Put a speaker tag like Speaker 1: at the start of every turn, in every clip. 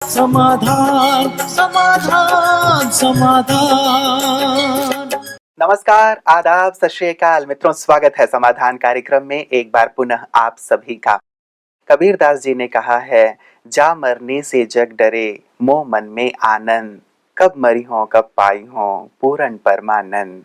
Speaker 1: समाधान समाधान समाधान।
Speaker 2: नमस्कार, आदाब, सत श्री अकाल मित्रों, स्वागत है समाधान कार्यक्रम में एक बार पुनः आप सभी का। कबीरदास जी ने कहा है, जा मरने से जग डरे, मोह मन में आनंद, कब मरी हो कब पाई हो पूर्ण परमानंद।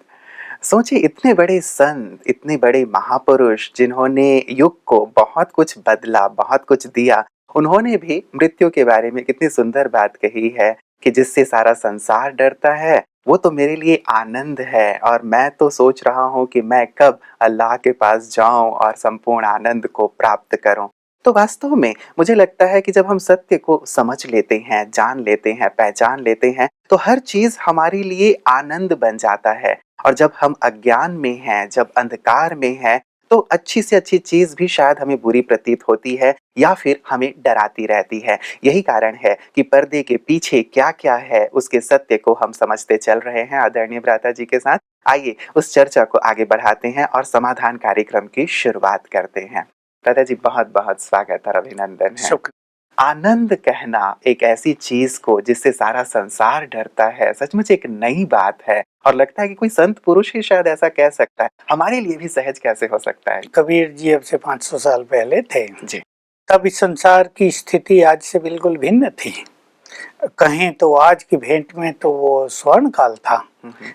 Speaker 2: सोचिए, इतने बड़े संत, इतने बड़े महापुरुष जिन्होंने युग को बहुत कुछ बदला, बहुत कुछ दिया, उन्होंने भी मृत्यु के बारे में कितनी सुंदर बात कही है कि जिससे सारा संसार डरता है वो तो मेरे लिए आनंद है, और मैं तो सोच रहा हूँ कि मैं कब अल्लाह के पास जाऊं और संपूर्ण आनंद को प्राप्त करूं। तो वास्तव में मुझे लगता है कि जब हम सत्य को समझ लेते हैं, जान लेते हैं, पहचान लेते हैं, तो हर चीज हमारे लिए आनंद बन जाता है। और जब हम अज्ञान में हैं, जब अंधकार में हैं, तो अच्छी से अच्छी चीज भी शायद हमें बुरी प्रतीत होती है या फिर हमें डराती रहती है। यही कारण है कि पर्दे के पीछे क्या क्या है उसके सत्य को हम समझते चल रहे हैं आदरणीय भ्राता जी के साथ। आइए उस चर्चा को आगे बढ़ाते हैं और समाधान कार्यक्रम की शुरुआत करते हैं। भ्राता जी, बहुत बहुत स्वागत और अभिनंदन है। आनंद कहना एक ऐसी चीज को जिससे सारा संसार डरता है, सचमुच एक नई बात है, और लगता है कि कोई संत पुरुष ही शायद ऐसा कह सकता है। हमारे लिए भी सहज कैसे हो सकता है?
Speaker 3: कबीर जी अब से 500 साल पहले थे
Speaker 2: जी।
Speaker 3: तब इस संसार की स्थिति आज से बिल्कुल भिन्न थी। कहें तो आज की भेंट में तो वो स्वर्ण काल था,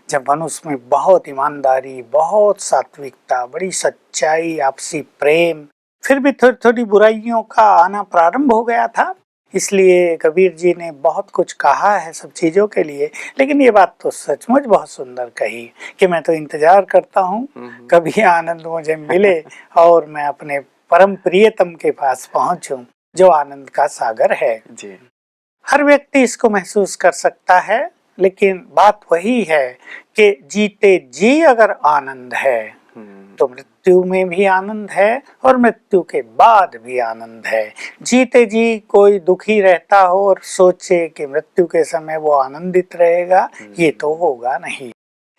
Speaker 3: जब मनुष्य में बहुत ईमानदारी, बहुत सात्विकता, बड़ी सच्चाई, आपसी प्रेम, फिर भी थोड़ी थोड़ी बुराइयों का आना प्रारंभ हो गया था। इसलिए कबीर जी ने बहुत कुछ कहा है सब चीजों के लिए, लेकिन ये बात तो सचमुच बहुत सुंदर कही कि मैं तो इंतजार करता हूँ कभी आनंद मुझे मिले और मैं अपने परम प्रियतम के पास पहुंचूं जो आनंद का सागर है।
Speaker 2: जी।
Speaker 3: हर व्यक्ति इसको महसूस कर सकता है, लेकिन बात वही है कि जीते जी अगर आनंद है तो मृत्यु में भी आनंद है और मृत्यु के बाद भी आनंद है। जीते जी कोई दुखी रहता हो और सोचे कि मृत्यु के समय वो आनंदित रहेगा, ये तो होगा नहीं।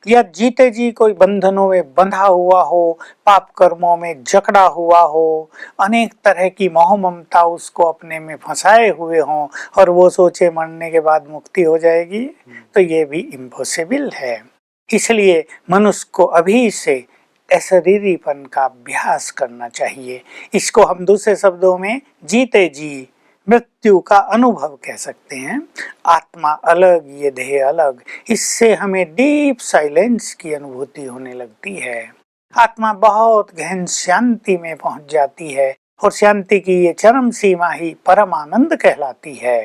Speaker 3: या जीते जी कोई बंधनों में बंधा हुआ हो, पाप कर्मों में जकड़ा हुआ हो, अनेक तरह की मोह ममता उसको अपने में फंसाए हुए हों और वो सोचे मरने के बाद मुक्ति हो जाएगी, तो ये भी इम्पॉसिबल है। इसलिए मनुष्य को अभी से अशरीरीपन का अभ्यास करना चाहिए। इसको हम दूसरे शब्दों में जीते जी मृत्यु का अनुभव कह सकते हैं। आत्मा अलग, ये देह अलग, इससे हमें डीप साइलेंस की अनुभूति होने लगती है। आत्मा बहुत गहन शांति में पहुंच जाती है और शांति की ये चरम सीमा ही परम आनंद कहलाती है।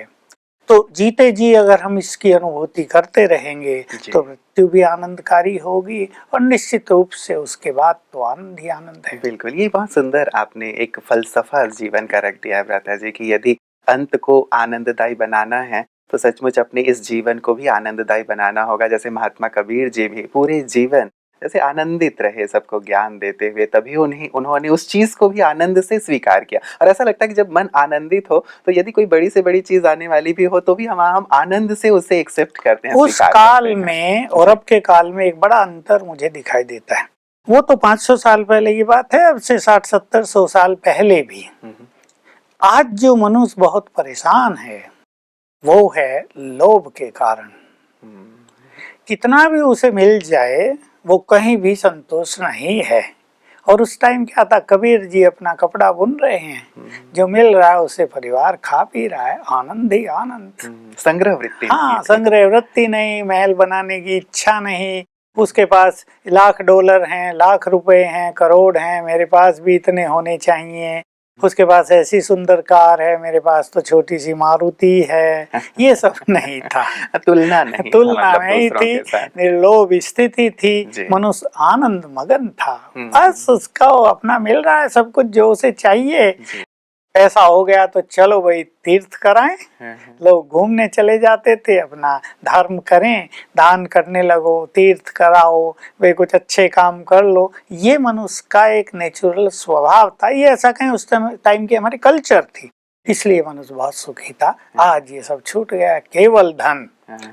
Speaker 3: तो जीते जी अगर हम इसकी अनुभूति करते रहेंगे तो मृत्यु भी आनंदकारी होगी और निश्चित रूप से उसके बाद तो आनंद ही आनंद है।
Speaker 2: बिल्कुल, ये बहुत सुंदर आपने एक फलसफा जीवन का रख दिया है भ्राता जी कि यदि अंत को आनंददायी बनाना है तो सचमुच अपने इस जीवन को भी आनंददायी बनाना होगा। जैसे महात्मा कबीर जी भी पूरे जीवन जैसे आनंदित रहे, सबको ज्ञान देते हुए, तभी उन्होंने उस चीज को भी आनंद से स्वीकार किया। और ऐसा लगता है कि जब मन आनंदित हो तो यदि कोई बड़ी से बड़ी चीज आने वाली भी हो तो भी हम आनंद से उसे एक्सेप्ट करते हैं,
Speaker 3: उस काल में और अब के काल में एक बड़ा अंतर मुझे दिखाई देता है। वो तो 500 साल पहले की बात है, अब से 60-70-100 साल पहले भी। आज जो मनुष्य बहुत परेशान है वो है लोभ के कारण। कितना भी उसे मिल जाए वो कहीं भी संतोष नहीं है। और उस टाइम क्या था, कबीर जी अपना कपड़ा बुन रहे हैं, जो मिल रहा है उसे परिवार खा पी रहा है, आनंद ही आनंद।
Speaker 2: संग्रह वृत्ति,
Speaker 3: हाँ, संग्रह वृत्ति नहीं, महल बनाने की इच्छा नहीं। उसके पास लाख डॉलर हैं, लाख रुपए हैं, करोड़ हैं, मेरे पास भी इतने होने चाहिए। उसके पास ऐसी सुंदर कार है, मेरे पास तो छोटी सी मारुति है। ये सब नहीं था।
Speaker 2: तुलना
Speaker 3: नहीं थी, निर्लोभ स्थिति थी, मनुष्य आनंद मगन था। बस उसका अपना मिल रहा है सब कुछ जो उसे चाहिए। पैसा हो गया तो चलो भाई तीर्थ कराएं, लोग घूमने चले जाते थे, अपना धर्म करें, दान करने लगो, तीर्थ कराओ, वे कुछ अच्छे काम कर लो। ये मनुष्य का एक नेचुरल स्वभाव था। ये ऐसा कहें उस टाइम की हमारी कल्चर थी, इसलिए मनुष्य बहुत सुखी था। आज ये सब छूट गया, केवल धन,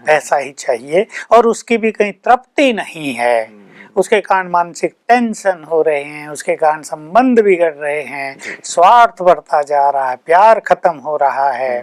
Speaker 3: पैसा ही चाहिए और उसकी भी कहीं तृप्ति नहीं है। उसके कारण मानसिक टेंशन हो रहे हैं, उसके कारण संबंध बिगड़ रहे हैं, स्वार्थ बढ़ता जा रहा है, प्यार खत्म हो रहा है।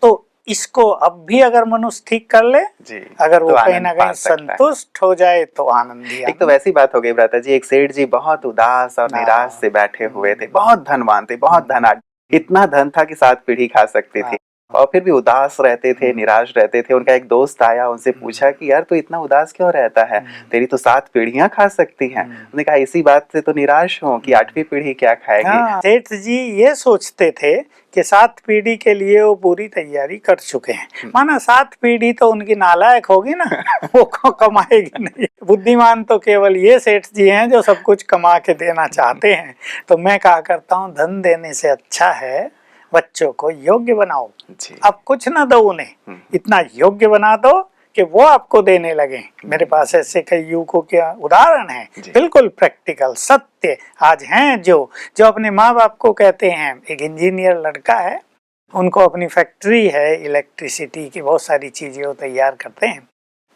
Speaker 3: तो इसको अब भी अगर मनुष्य ठीक कर ले
Speaker 2: जी,
Speaker 3: अगर वो
Speaker 2: तो
Speaker 3: कहीं
Speaker 2: आनंद
Speaker 3: ना
Speaker 2: पा
Speaker 3: कहीं
Speaker 2: सकता है।
Speaker 3: संतुष्ट हो जाए तो आनंद ही
Speaker 2: एक तो
Speaker 3: आनंद।
Speaker 2: वैसी बात हो गई भ्राता जी, एक सेठ जी बहुत उदास और निराश से बैठे हुए थे, बहुत धनवान थे, बहुत धनाढ्य, इतना धन था कि 7 पीढ़ी खा सकते थे और फिर भी उदास रहते थे, निराश रहते थे। उनका एक दोस्त आया, उनसे पूछा कि यार तू इतना उदास क्यों रहता है, तेरी तो 7 पीढ़ियां खा सकती हैं। उन्होंने कहा इसी बात से तो निराश हूँ कि 8वीं पीढ़ी क्या खाएगी।
Speaker 3: हाँ, सेठ जी ये सोचते थे कि 7 पीढ़ी के लिए वो पूरी तैयारी कर चुके हैं, माना 7 पीढ़ी तो उनकी नालायक होगी ना वो कमाएगी नहीं। बुद्धिमान तो केवल ये सेठ जी हैं जो सब कुछ कमा के देना चाहते हैं। तो मैं कहा करता हूँ धन देने से अच्छा है बच्चों को योग्य बनाओ। अब कुछ ना दो उन्हें, इतना योग्य बना दो कि वो आपको देने लगे। मेरे पास ऐसे कई युवकों के उदाहरण हैं, बिल्कुल प्रैक्टिकल सत्य आज हैं, जो अपने माँ बाप को कहते हैं। एक इंजीनियर लड़का है, उनको अपनी फैक्ट्री है इलेक्ट्रिसिटी की, बहुत सारी चीजें वो तैयार करते हैं।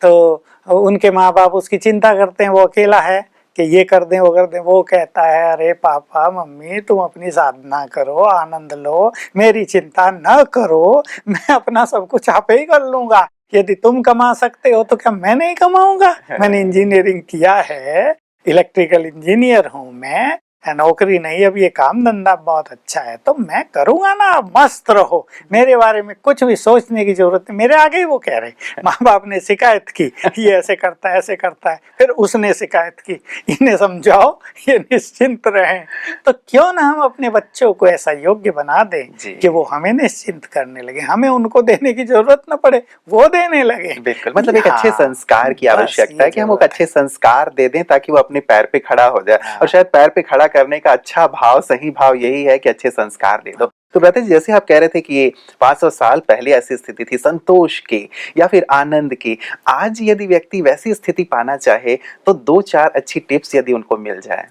Speaker 3: तो उनके माँ बाप उसकी चिंता करते हैं, वो अकेला है कि ये कर दें वो कर दें। वो कहता है अरे पापा मम्मी तुम अपनी साधना करो, आनंद लो, मेरी चिंता न करो, मैं अपना सब कुछ आप ही कर लूंगा। यदि तुम कमा सकते हो तो क्या मैं नहीं कमाऊंगा? मैंने इंजीनियरिंग किया है, इलेक्ट्रिकल इंजीनियर हूँ मैं, नौकरी नहीं, अब ये काम धंधा बहुत अच्छा है तो मैं करूंगा ना। मस्त रहो, मेरे बारे में कुछ भी सोचने की जरूरत नहीं। मेरे आगे ही वो कह रहे माँ बाप ने शिकायत की ये ऐसे करता है ऐसे करता है, फिर उसने शिकायत की, इन्हें समझाओ ये निश्चिंत रहें। तो क्यों ना हम अपने बच्चों को ऐसा योग्य बना दें कि वो हमें निश्चिंत करने लगे, हमें उनको देने की जरूरत न पड़े, वो देने लगे।
Speaker 2: बिल्कुल, मतलब एक अच्छे संस्कार की आवश्यकता है कि हम एक अच्छे संस्कार दे दें ताकि वो अपने पैर पे खड़ा हो जाए। और शायद पैर पे खड़ा करने का अच्छा भाव, सही भाव यही है कि अच्छे संस्कार दे दो। तो भ्राता जी जैसे आप कह रहे थे कि ये 500 साल पहले ऐसी स्थिति थी संतोष की या फिर आनंद की, आज यदि व्यक्ति वैसी स्थिति पाना चाहे तो 2-4 अच्छी टिप्स यदि उनको मिल जाए।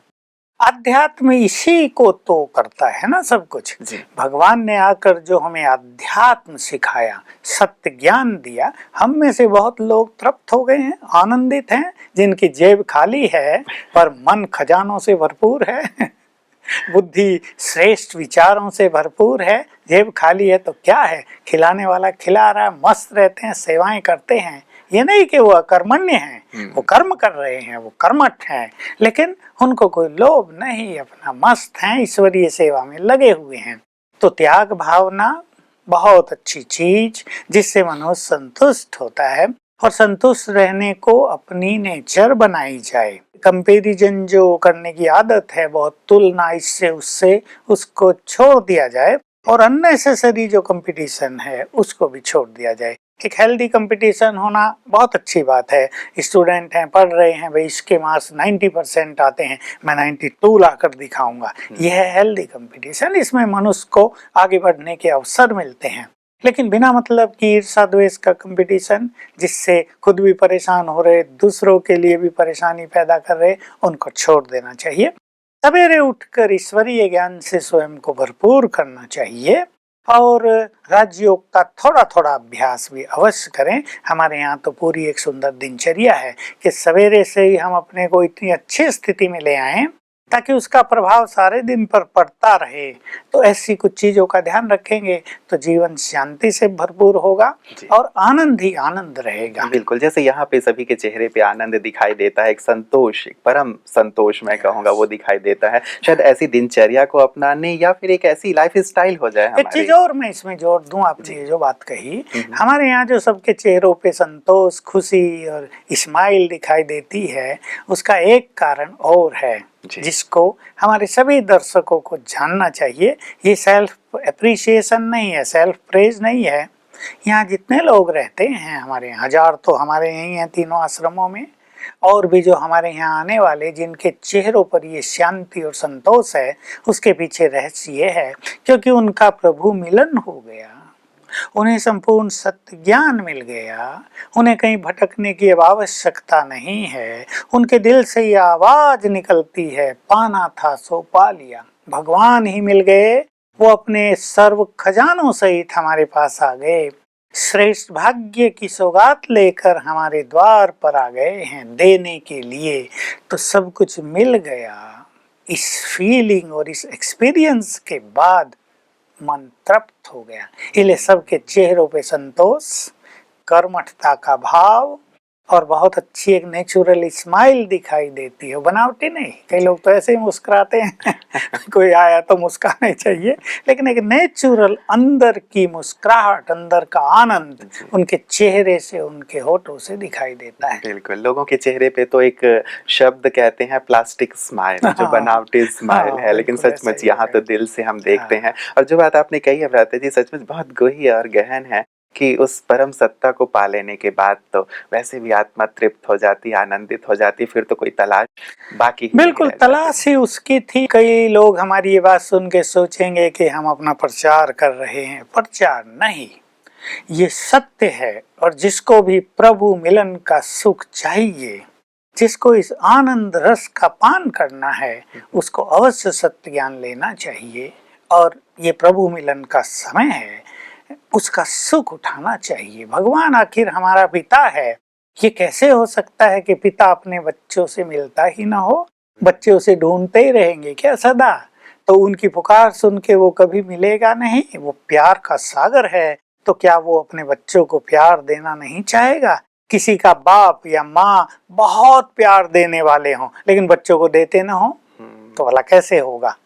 Speaker 3: अध्यात्म इसी को तो करता है ना सब कुछ। भगवान ने आकर जो हमें अध्यात्म सिखाया, सत्य ज्ञान दिया, हम में से बहुत लोग तृप्त हो गए हैं, आनंदित हैं, जिनकी जेब खाली है पर मन खजानों से भरपूर है बुद्धि श्रेष्ठ विचारों से भरपूर है। जेब खाली है तो क्या है, खिलाने वाला खिला रहा है, मस्त रहते हैं, सेवाएं करते हैं। ये नहीं कि वो अकर्मण्य हैं, वो कर्म कर रहे हैं, वो कर्मठ हैं, लेकिन उनको कोई लोभ नहीं, अपना मस्त हैं, ईश्वरीय सेवा में लगे हुए हैं। तो त्याग भावना बहुत अच्छी चीज, जिससे मनुष्य संतुष्ट होता है और संतुष्ट रहने को अपनी नेचर बनाई जाए। कंपैरिजन जो करने की आदत है, बहुत तुलना इससे उससे, उसको छोड़ दिया जाए और अननेसेसरी जो कंपटीशन है उसको भी छोड़ दिया जाए। एक हेल्दी कंपटीशन होना बहुत अच्छी बात है। स्टूडेंट हैं, पढ़ रहे हैं, भाई इसके मार्क्स 90% आते हैं, मैं 92 लाकर दिखाऊंगा, यह है हेल्दी कंपटीशन। इसमें मनुष्य को आगे बढ़ने के अवसर मिलते हैं। लेकिन बिना मतलब की ईर्षा द्वेष का कंपटीशन, जिससे खुद भी परेशान हो रहे, दूसरों के लिए भी परेशानी पैदा कर रहे, उनको छोड़ देना चाहिए। सवेरे उठकर ईश्वरीय ज्ञान से स्वयं को भरपूर करना चाहिए और राजयोग का थोड़ा थोड़ा अभ्यास भी अवश्य करें। हमारे यहाँ तो पूरी एक सुंदर दिनचर्या है कि सवेरे से ही हम अपने को इतनी अच्छी स्थिति में ले आएं ताकि उसका प्रभाव सारे दिन पर पड़ता रहे। तो ऐसी कुछ चीजों का ध्यान रखेंगे तो जीवन शांति से भरपूर होगा और आनंद ही आनंद रहेगा।
Speaker 2: बिल्कुल, जैसे यहाँ पे सभी के चेहरे पे आनंद दिखाई देता है, एक संतोष, एक परम संतोष मैं कहूँगा वो दिखाई देता है। शायद ऐसी दिनचर्या को अपनाने या फिर एक ऐसी लाइफ स्टाइल हो जाए हमारी।
Speaker 3: एक चीज और मैं इसमें जोड़ दूं, आपने ये जो बात कही, हमारे यहाँ जो सबके चेहरों पे संतोष, खुशी और स्माइल दिखाई देती है, उसका एक कारण और है जिसको हमारे सभी दर्शकों को जानना चाहिए। ये सेल्फ एप्रिसिएशन नहीं है, सेल्फ प्रेज नहीं है। यहाँ जितने लोग रहते हैं, हमारे 1000 तो हमारे यहीं हैं तीनों आश्रमों में, और भी जो हमारे यहाँ आने वाले जिनके चेहरों पर ये शांति और संतोष है, उसके पीछे रहस्य ये है क्योंकि उनका प्रभु मिलन हो गया, उन्हें संपूर्ण सत्य ज्ञान मिल गया, उन्हें कहीं भटकने की अब आवश्यकता नहीं है। उनके दिल से ये आवाज निकलती है, पाना था सो पा लिया, भगवान ही मिल गए, वो अपने सर्व खजानों सहित हमारे पास आ गए, श्रेष्ठ भाग्य की सौगात लेकर हमारे द्वार पर आ गए हैं देने के लिए। तो सब कुछ मिल गया। इस फीलिंग और इस एक्सपीरियंस के बाद मन तृप्त हो गया। इसलिए सबके चेहरों पे संतोष, कर्मठता का भाव और बहुत अच्छी एक नेचुरल स्माइल दिखाई देती है, बनावटी नहीं। कई लोग तो ऐसे ही मुस्कुराते हैं कोई आया तो मुस्कुराना चाहिए, लेकिन एक नेचुरल अंदर की मुस्कुराहट, अंदर का आनंद उनके चेहरे से, उनके होठों से दिखाई देता है।
Speaker 2: बिल्कुल, लोगों के चेहरे पे तो एक शब्द कहते हैं प्लास्टिक स्माइल, जो बनावटी स्माइल है, लेकिन सचमुच यहाँ तो दिल से हम देखते हैं। और जो बात आपने कही अमृता जी सचमुच बहुत गहरी और गहन है कि उस परम सत्ता को पा लेने के बाद तो वैसे भी आत्मा तृप्त हो जाती, आनंदित हो जाती, फिर तो कोई तलाश बाकी ही
Speaker 3: बिल्कुल तलाश ही उसकी थी। कई लोग हमारी ये बात सुन के सोचेंगे कि हम अपना प्रचार कर रहे हैं। प्रचार नहीं, ये सत्य है। और जिसको भी प्रभु मिलन का सुख चाहिए, जिसको इस आनंद रस का पान करना है, उसको अवश्य सत्य ज्ञान लेना चाहिए। और ये प्रभु मिलन का समय है, उसका सुख उठाना चाहिए। भगवान आखिर हमारा पिता है। ये कैसे हो सकता है कि पिता अपने बच्चों से मिलता ही ना हो? बच्चे उसे ढूंढते ही रहेंगे क्या सदा? तो उनकी पुकार सुन के वो कभी मिलेगा नहीं। वो प्यार का सागर है, तो क्या वो अपने बच्चों को प्यार देना नहीं चाहेगा? किसी का बाप या माँ बहुत प्यार देने वाले हों, लेकिन बच्चों को देते ना हो, तो भला कैसे होगा?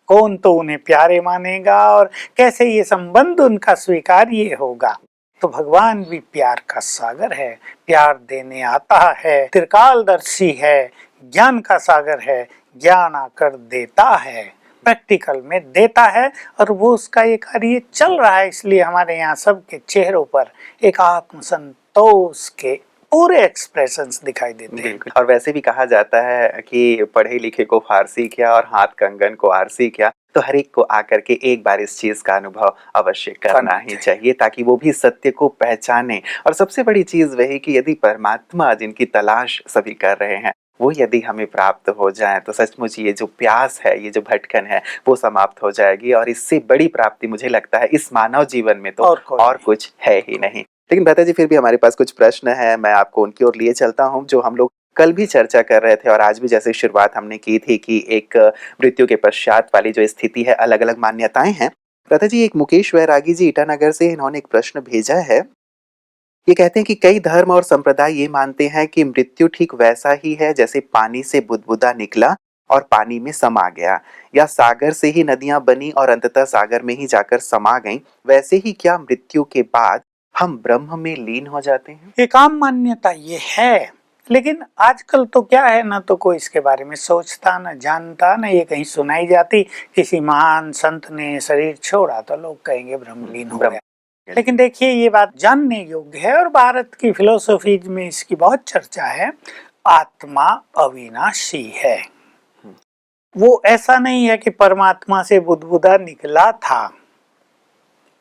Speaker 3: कौन तो उन्हें प्यारे मानेगा और कैसे ये संबंध उनका स्वीकार्य होगा? तो भगवान भी प्यार का सागर है, प्यार देने आता है, त्रिकालदर्शी है, ज्ञान का सागर है, ज्ञान आकर देता है, प्रैक्टिकल में देता है। और वो उसका ये कार्य चल रहा है। इसलिए हमारे यहाँ सबके चेहरों पर एक आत्म संतोष के पूरे एक्सप्रेशंस दिखाई देते हैं।
Speaker 2: और वैसे भी कहा जाता है कि पढ़े लिखे को फारसी क्या और हाथ कंगन को आरसी क्या, तो हर एक को आकर के एक बार इस चीज का अनुभव अवश्य करना ही चाहिए, ताकि वो भी सत्य को पहचाने। और सबसे बड़ी चीज वही कि यदि परमात्मा जिनकी तलाश सभी कर रहे हैं, वो यदि हमें प्राप्त हो जाए, तो सचमुच ये जो प्यास है, ये जो भटकन है, वो समाप्त हो जाएगी। और इससे बड़ी प्राप्ति मुझे लगता है इस मानव जीवन में तो और कुछ है ही नहीं। लेकिन भ्राता जी, फिर भी हमारे पास कुछ प्रश्न है, मैं आपको उनकी ओर लिए चलता हूँ, जो हम लोग कल भी चर्चा कर रहे थे और आज भी जैसे शुरुआत हमने की थी कि एक मृत्यु के पश्चात वाली जो स्थिति है, अलग अलग मान्यताएं हैं। भ्राता जी, एक मुकेश वैरागी जी ईटानगर से, इन्होंने एक प्रश्न भेजा है। ये कहते हैं कि कई धर्म और संप्रदाय ये मानते हैं कि मृत्यु ठीक वैसा ही है जैसे पानी से बुदबुदा निकला और पानी में समा गया, या सागर से ही नदियां बनी और अंततः सागर में ही जाकर समा गईं। वैसे ही क्या मृत्यु के बाद हम ब्रह्म में लीन हो जाते हैं?
Speaker 3: एक आम मान्यता ये है, लेकिन आजकल तो क्या है, ना तो कोई इसके बारे में सोचता, ना जानता, ना ये कहीं सुनाई जाती। किसी महान संत ने शरीर छोड़ा तो लोग कहेंगे ब्रह्मलीन हो गया। लेकिन देखिए, ये बात जानने योग्य है और भारत की फिलोसफी में इसकी बहुत चर्चा है। आत्मा अविनाशी है। वो ऐसा नहीं है कि परमात्मा से बुदबुदा निकला था,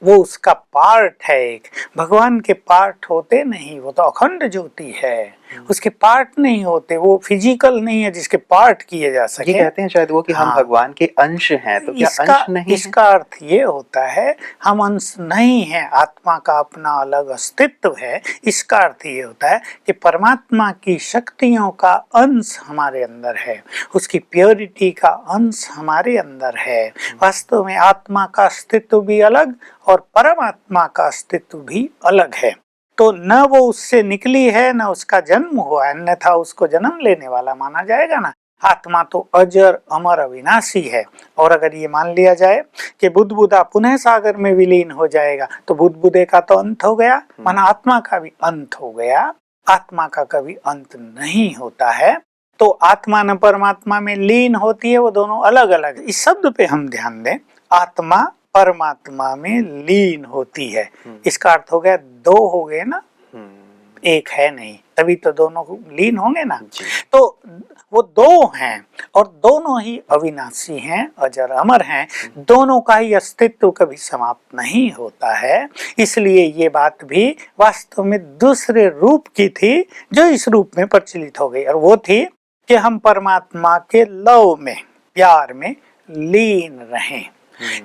Speaker 3: वो उसका पार्ट है। एक भगवान के पार्ट होते नहीं, वो तो अखंड ज्योति है, उसके पार्ट नहीं होते। वो फिजिकल नहीं है जिसके पार्ट किए जा सके।
Speaker 2: ये कहते हैं शायद वो कि हम भगवान के अंश हैं, तो क्या अंश नहीं?
Speaker 3: इसका अर्थ ये होता है हम अंश नहीं है, आत्मा का अपना अलग अस्तित्व है। इसका अर्थ ये होता है कि परमात्मा की शक्तियों का अंश हमारे अंदर है, उसकी प्योरिटी का अंश हमारे अंदर है। वास्तव में आत्मा का अस्तित्व भी अलग और परमात्मा का अस्तित्व भी अलग है। तो न वो उससे निकली है, न उसका जन्म हुआ है, अन्यथा उसको जन्म लेने वाला माना जाएगा ना। आत्मा तो अजर अमर अविनाशी है। और अगर ये मान लिया जाए कि बुदबुदा पुनः सागर में विलीन हो जाएगा, तो बुदबुदे का तो अंत हो गया, माना आत्मा का भी अंत हो गया। आत्मा का कभी अंत नहीं होता है। तो आत्मा न परमात्मा में लीन होती है, वो दोनों अलग अलग। इस शब्द पे हम ध्यान दें, आत्मा परमात्मा में लीन होती है। इसका अर्थ हो गया दो हो गए ना, एक है नहीं, तभी तो दोनों लीन होंगे ना। तो वो दो हैं और दोनों ही अविनाशी हैं, अजर अमर हैं। दोनों का ही अस्तित्व कभी समाप्त नहीं होता है। इसलिए ये बात भी वास्तव में दूसरे रूप की थी जो इस रूप में प्रचलित हो गई, और वो थी कि हम परमात्मा के लव में, प्यार में लीन रहें।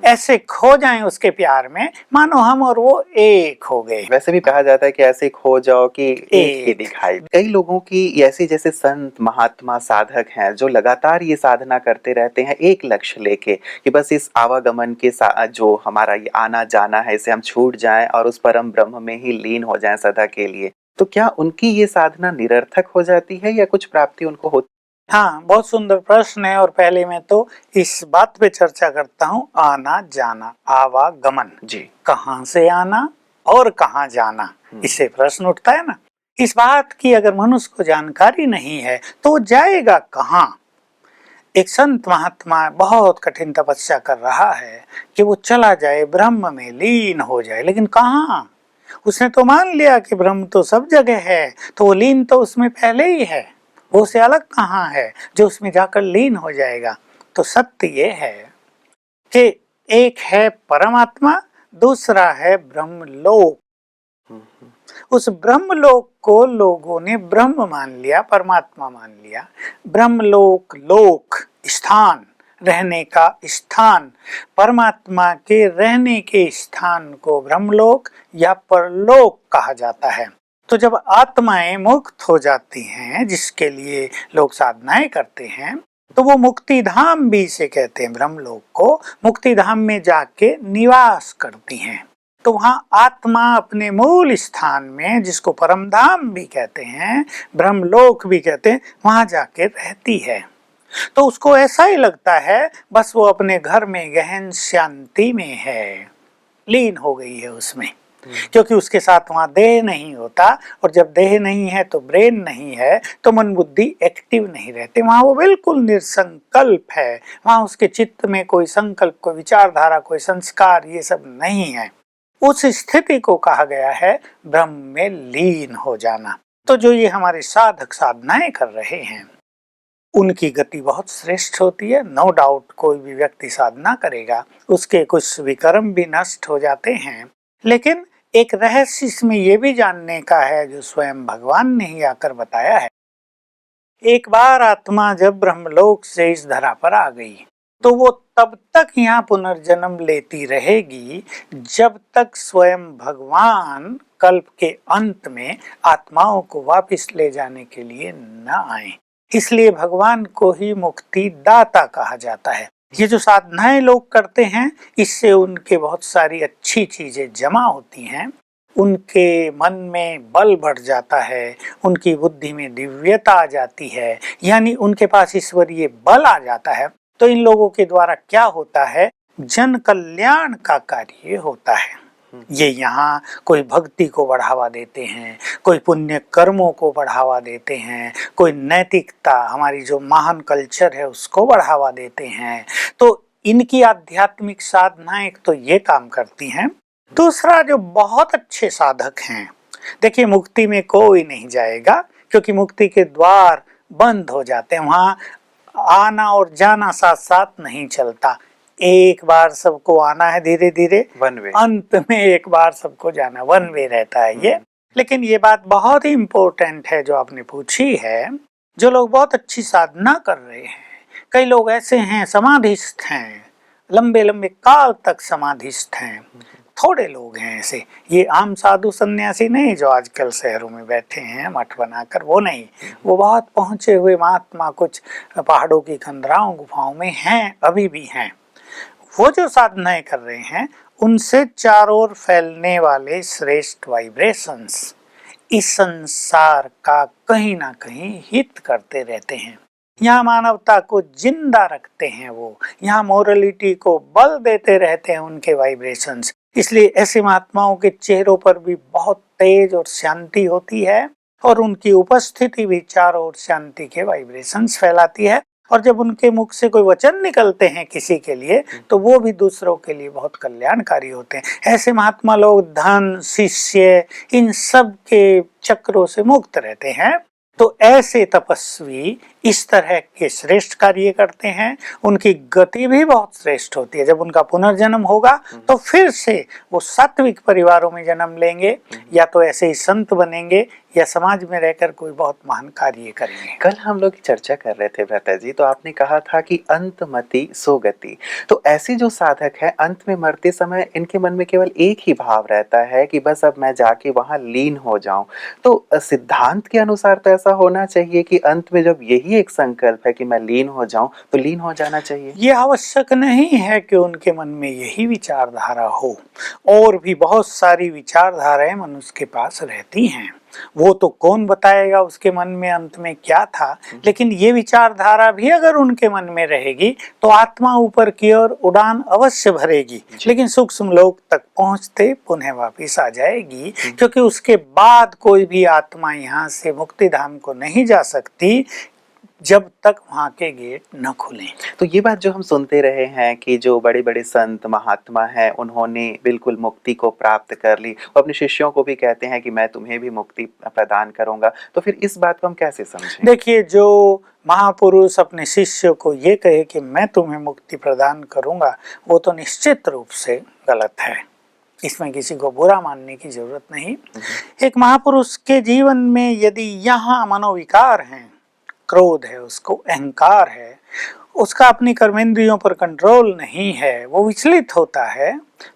Speaker 3: ऐसे खो जाएं उसके प्यार में, मानो हम और वो एक हो गए।
Speaker 2: वैसे भी कहा जाता है कि ऐसे खो जाओ कि एक ही
Speaker 3: एक।
Speaker 2: दिखाई। कई लोगों की ऐसे जैसे संत महात्मा साधक हैं जो लगातार ये साधना करते रहते हैं एक लक्ष्य लेके कि बस इस आवागमन के साथ जो हमारा ये आना जाना है इसे हम छूट जाएं और उस परम ब्रह्म में ही लीन हो जाएं सदा के लिए। तो क्या उनकी ये साधना निरर्थक हो जाती है या कुछ प्राप्ति उनको होती?
Speaker 3: हाँ, बहुत सुंदर प्रश्न है। और पहले मैं तो इस बात पे चर्चा करता हूँ, आना जाना, आवागमन
Speaker 2: जी।
Speaker 3: कहाँ से आना और कहाँ जाना, इससे प्रश्न उठता है ना। इस बात की अगर मनुष्य को जानकारी नहीं है तो वो जाएगा कहाँ। एक संत महात्मा बहुत कठिन तपस्या कर रहा है कि वो चला जाए ब्रह्म में लीन हो जाए, लेकिन कहाँ। उसने तो मान लिया कि ब्रह्म तो सब जगह है, तो वो लीन तो उसमें पहले ही है, वो से अलग कहाँ है जो उसमें जाकर लीन हो जाएगा। तो सत्य ये है कि एक है परमात्मा, दूसरा है ब्रह्मलोक। उस ब्रह्मलोक को लोगों ने ब्रह्म मान लिया, परमात्मा मान लिया। ब्रह्मलोक, लोक स्थान, रहने का स्थान, परमात्मा के रहने के स्थान को ब्रह्मलोक या परलोक कहा जाता है। तो जब आत्माएं मुक्त हो जाती हैं, जिसके लिए लोग साधनाएं करते हैं, तो वो मुक्ति धाम भी इसे कहते हैं, ब्रह्मलोक को। मुक्ति धाम में जाके निवास करती हैं। तो वहां आत्मा अपने मूल स्थान में, जिसको परम धाम भी कहते हैं, ब्रह्मलोक भी कहते हैं, वहां जाके रहती है। तो उसको ऐसा ही लगता है बस वो अपने घर में गहन शांति में है, लीन हो गई है उसमें, क्योंकि उसके साथ वहां देह नहीं होता। और जब देह नहीं है तो ब्रेन नहीं है, तो मन बुद्धि एक्टिव नहीं रहते। वहां वो बिल्कुल निसंकल्प है। वहां उसके चित्त में कोई संकल्प, कोई विचारधारा, कोई संस्कार, ये सब नहीं है। उस स्थिति को कहा गया है ब्रह्म में लीन हो जाना। तो जो ये हमारे साधक साधनाएं कर रहे हैं, उनकी गति बहुत श्रेष्ठ होती है। नो डाउट, कोई भी व्यक्ति साधना करेगा उसके कुछ विकर्म भी नष्ट हो जाते हैं, लेकिन एक रहस्य इसमें यह भी जानने का है जो स्वयं भगवान ने ही आकर बताया है। एक बार आत्मा जब ब्रह्मलोक से इस धरा पर आ गई तो वो तब तक यहाँ पुनर्जन्म लेती रहेगी जब तक स्वयं भगवान कल्प के अंत में आत्माओं को वापस ले जाने के लिए न आए। इसलिए भगवान को ही मुक्ति दाता कहा जाता है। ये जो साधनाएं लोग करते हैं, इससे उनके बहुत सारी अच्छी चीजें जमा होती हैं, उनके मन में बल बढ़ जाता है, उनकी बुद्धि में दिव्यता आ जाती है, यानी उनके पास ईश्वरीय बल आ जाता है। तो इन लोगों के द्वारा क्या होता है, जन कल्याण का कार्य होता है। ये यहाँ कोई भक्ति को बढ़ावा देते हैं, कोई पुण्य कर्मों को बढ़ावा देते हैं, कोई नैतिकता, हमारी जो महान कल्चर है उसको बढ़ावा देते हैं। तो इनकी आध्यात्मिक साधनाएं तो ये काम करती हैं। दूसरा, जो बहुत अच्छे साधक हैं, देखिए मुक्ति में कोई नहीं जाएगा क्योंकि मुक्ति के द्वार बंद हो जाते हैं। वहां आना और जाना साथ साथ नहीं चलता। एक बार सबको आना है धीरे धीरे,
Speaker 2: वन वे, अंत
Speaker 3: में एक बार सबको जाना, वन वे रहता है ये। लेकिन ये बात बहुत ही इम्पोर्टेंट है जो आपने पूछी है। जो लोग बहुत अच्छी साधना कर रहे हैं, कई लोग ऐसे हैं समाधिस्थ हैं, लंबे लंबे काल तक समाधिस्थ हैं। थोड़े लोग हैं ऐसे, ये आम साधु सन्यासी नहीं जो आजकल शहरों में बैठे हैं मठ बनाकर, वो नहीं। वो बहुत पहुंचे हुए महात्मा कुछ पहाड़ों की खंडराओं गुफाओं में हैं, अभी भी हैं। वो जो साधनाएं कर रहे हैं, उनसे चारों ओर फैलने वाले श्रेष्ठ वाइब्रेशंस इस संसार का कहीं ना कहीं हित करते रहते हैं। यहाँ मानवता को जिंदा रखते हैं, वो यहाँ मोरलिटी को बल देते रहते हैं उनके वाइब्रेशंस। इसलिए ऐसे महात्माओं के चेहरों पर भी बहुत तेज और शांति होती है, और उनकी उपस्थिति भी चारों ओर शांति के वाइब्रेशंस फैलाती है। और जब उनके मुख से कोई वचन निकलते हैं किसी के लिए, तो वो भी दूसरों के लिए बहुत कल्याणकारी होते हैं। ऐसे महात्मा लोग धन, शिष्य, इन सब के चक्रों से मुक्त रहते हैं। तो ऐसे तपस्वी इस तरह के श्रेष्ठ कार्य करते हैं, उनकी गति भी बहुत श्रेष्ठ होती है। जब उनका पुनर्जन्म होगा तो फिर से वो सात्विक परिवारों में जन्म लेंगे, या तो ऐसे ही संत बनेंगे, या समाज में रहकर कोई बहुत महान कार्य करेंगे।
Speaker 2: कल हम लोग चर्चा कर रहे थे भ्राता जी, तो आपने कहा था कि अंतमति सो गति। तो ऐसे जो साधक है अंत में मरते समय इनके मन में केवल एक ही भाव रहता है कि बस अब मैं जाके वहां लीन हो जाऊं। तो सिद्धांत के अनुसार तो ऐसा होना चाहिए कि अंत में जब यही एक संकल्प है कि मैं लीन हो जाऊं तो लीन हो जाना चाहिए।
Speaker 3: ये आवश्यक नहीं है कि उनके मन में यही विचारधारा हो, और भी बहुत सारी विचारधाराएं मनुष्य के पास रहती हैं। वो तो कौन बताएगा उसके मन में अंत में क्या था, लेकिन ये विचारधारा भी अगर उनके मन में रहेगी तो आत्मा ऊपर की ओर उड़ान अवश्य भरेगी, लेकिन सूक्ष्म लोक तक पहुंचते पुनः वापिस आ जाएगी, क्योंकि उसके बाद कोई भी आत्मा यहाँ से मुक्ति धाम को नहीं जा सकती जब तक वहाँ के गेट न खुले।
Speaker 2: तो ये बात जो हम सुनते रहे हैं कि जो बड़े बड़े संत महात्मा हैं उन्होंने बिल्कुल मुक्ति को प्राप्त कर ली, वो अपने शिष्यों को भी कहते हैं कि मैं तुम्हें भी मुक्ति प्रदान करूंगा, तो फिर इस बात को हम कैसे समझें?
Speaker 3: देखिए, जो महापुरुष अपने शिष्य को ये कहे कि मैं तुम्हें मुक्ति प्रदान करूंगा, वो तो निश्चित रूप से गलत है। इसमें किसी को बुरा मानने की जरूरत नहीं। एक महापुरुष के जीवन में यदि यहाँ मनोविकार हैं, क्रोध है, उसको अहंकार है, उसका अपनी कर्मेंद्रियों पर कंट्रोल नहीं है, वो विचलित होता है,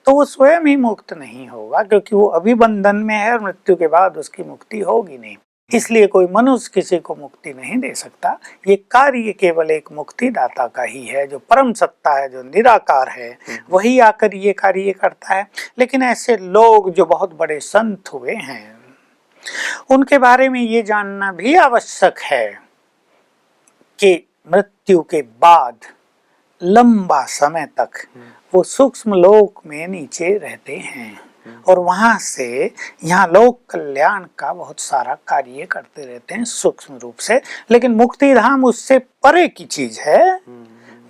Speaker 3: तो वो स्वयं ही मुक्त नहीं होगा, क्योंकि वो अभी बंधन में है और मृत्यु के बाद उसकी मुक्ति होगी नहीं। इसलिए कोई मनुष्य किसी को मुक्ति नहीं दे सकता। ये कार्य केवल एक मुक्तिदाता का ही है, जो परम सत्ता है, जो निराकार है, वही आकर ये कार्य करता है। लेकिन ऐसे लोग जो बहुत बड़े संत हुए हैं, उनके बारे में ये जानना भी आवश्यक है कि मृत्यु के बाद लंबा समय तक वो सूक्ष्म लोक में नीचे रहते हैं, और वहां से यहाँ लोक कल्याण का बहुत सारा कार्य करते रहते हैं सूक्ष्म रूप से। लेकिन मुक्ति धाम उससे परे की चीज है,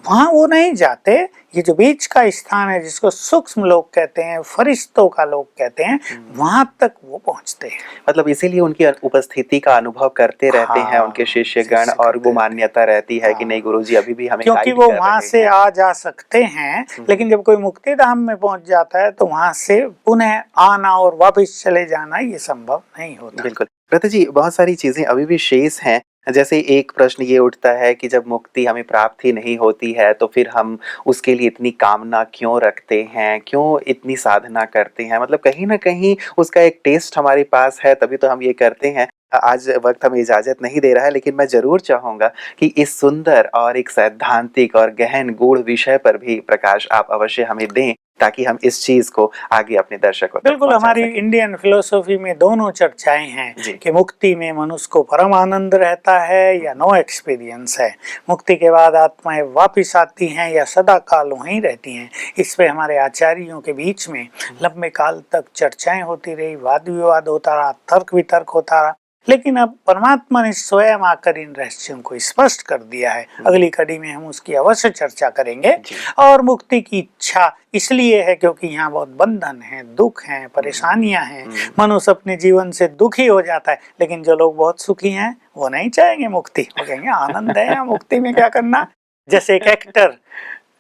Speaker 3: वहां वो नहीं जाते। ये जो बीच का स्थान है, जिसको सूक्ष्म लोक कहते हैं, फरिश्तों का लोक कहते हैं, वहां तक वो पहुंचते हैं।
Speaker 2: मतलब इसीलिए उनकी उपस्थिति का अनुभव करते रहते हैं उनके शिष्यगण, और वो मान्यता रहती है कि नहीं गुरुजी अभी भी हमें
Speaker 3: क्योंकि वो वहां से आ जा सकते हैं। लेकिन जब कोई मुक्ति धाम में पहुंच जाता है तो वहां से पुनः आना और वापस चले जाना ये संभव नहीं होता।
Speaker 2: बिल्कुल भ्राता जी, बहुत सारी चीजें अभी भी शेष हैं। जैसे एक प्रश्न ये उठता है कि जब मुक्ति हमें प्राप्त ही नहीं होती है तो फिर हम उसके लिए इतनी कामना क्यों रखते हैं, क्यों इतनी साधना करते हैं? मतलब कहीं ना कहीं उसका एक टेस्ट हमारे पास है, तभी तो हम ये करते हैं। आज वक्त हमें इजाजत नहीं दे रहा है, लेकिन मैं जरूर चाहूंगा कि इस सुंदर और एक सैद्धांतिक और गहन गूढ़ विषय पर भी प्रकाश आप अवश्य हमें दें, ताकि हम इस चीज को आगे अपने दर्शकों तक
Speaker 3: बिल्कुल, हमारी इंडियन फिलोसॉफी में दोनों चर्चाएं हैं कि मुक्ति में मनुष्य को परम आनंद रहता है या नो एक्सपीरियंस है, मुक्ति के बाद आत्माएं वापिस आती हैं या सदा काल वहीं रहती हैं। इस पे हमारे आचार्यों के बीच में लंबे काल तक चर्चाएं होती रही, वाद विवाद होता रहा, तर्क वितर्क होता रहा। लेकिन अब परमात्मा ने स्वयं आकर इन रहस्यों को स्पष्ट कर दिया है। अगली कड़ी में हम उसकी अवश्य चर्चा करेंगे। और मुक्ति की इच्छा इसलिए है क्योंकि यहाँ बहुत बंधन है, दुख है, परेशानियां हैं, मनुष्य अपने जीवन से दुखी हो जाता है। लेकिन जो लोग बहुत सुखी हैं वो नहीं चाहेंगे मुक्ति, वो कहेंगे आनंद है, मुक्ति में क्या करना। जैसे एक एक्टर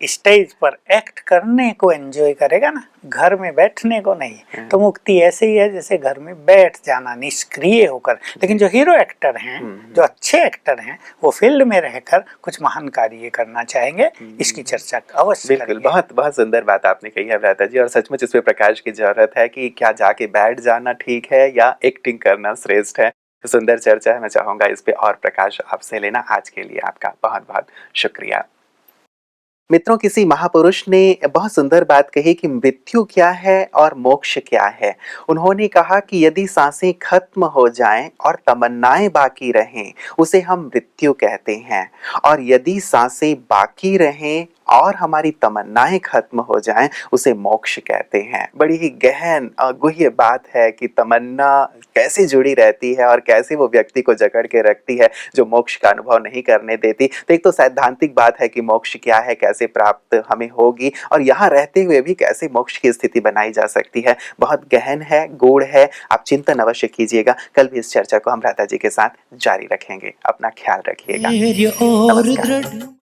Speaker 3: स्टेज पर एक्ट करने को एंजॉय करेगा ना, घर में बैठने को नहीं, तो मुक्ति ऐसे ही है जैसे घर में बैठ जाना निष्क्रिय होकर। लेकिन जो हीरो एक्टर हैं, जो अच्छे एक्टर हैं, वो फील्ड में रहकर कुछ महान कार्य करना चाहेंगे। इसकी चर्चा अवश्य
Speaker 2: बिल्कुल, बहुत बहुत सुंदर बात आपने कही है भ्राता जी, और सचमुच इस पे प्रकाश की जरूरत है कि क्या जाके बैठ जाना ठीक है या एक्टिंग करना श्रेष्ठ है। सुंदर चर्चा है, मैं चाहूंगा इस पे और प्रकाश आपसे लेना। आज के लिए आपका बहुत बहुत शुक्रिया। मित्रों, किसी महापुरुष ने बहुत सुंदर बात कही कि मृत्यु क्या है और मोक्ष क्या है। उन्होंने कहा कि यदि सांसें खत्म हो जाएं और तमन्नाएं बाकी रहें, उसे हम मृत्यु कहते हैं, और यदि सांसें बाकी रहें और हमारी तमन्नाएं खत्म हो जाएं, उसे मोक्ष कहते हैं। बड़ी ही गहन और गुह्य बात है कि तमन्ना कैसे जुड़ी रहती है और कैसे वो व्यक्ति को जकड़ के रखती है, जो मोक्ष का अनुभव नहीं करने देती। तो एक तो सैद्धांतिक बात है कि मोक्ष क्या है, कैसे कैसे प्राप्त हमें होगी और यहाँ रहते हुए भी कैसे मोक्ष की स्थिति बनाई जा सकती है, बहुत गहन है, गूढ़ है। आप चिंतन अवश्य कीजिएगा। कल भी इस चर्चा को हम राधा जी के साथ जारी रखेंगे। अपना ख्याल रखिएगा। नमस्कार।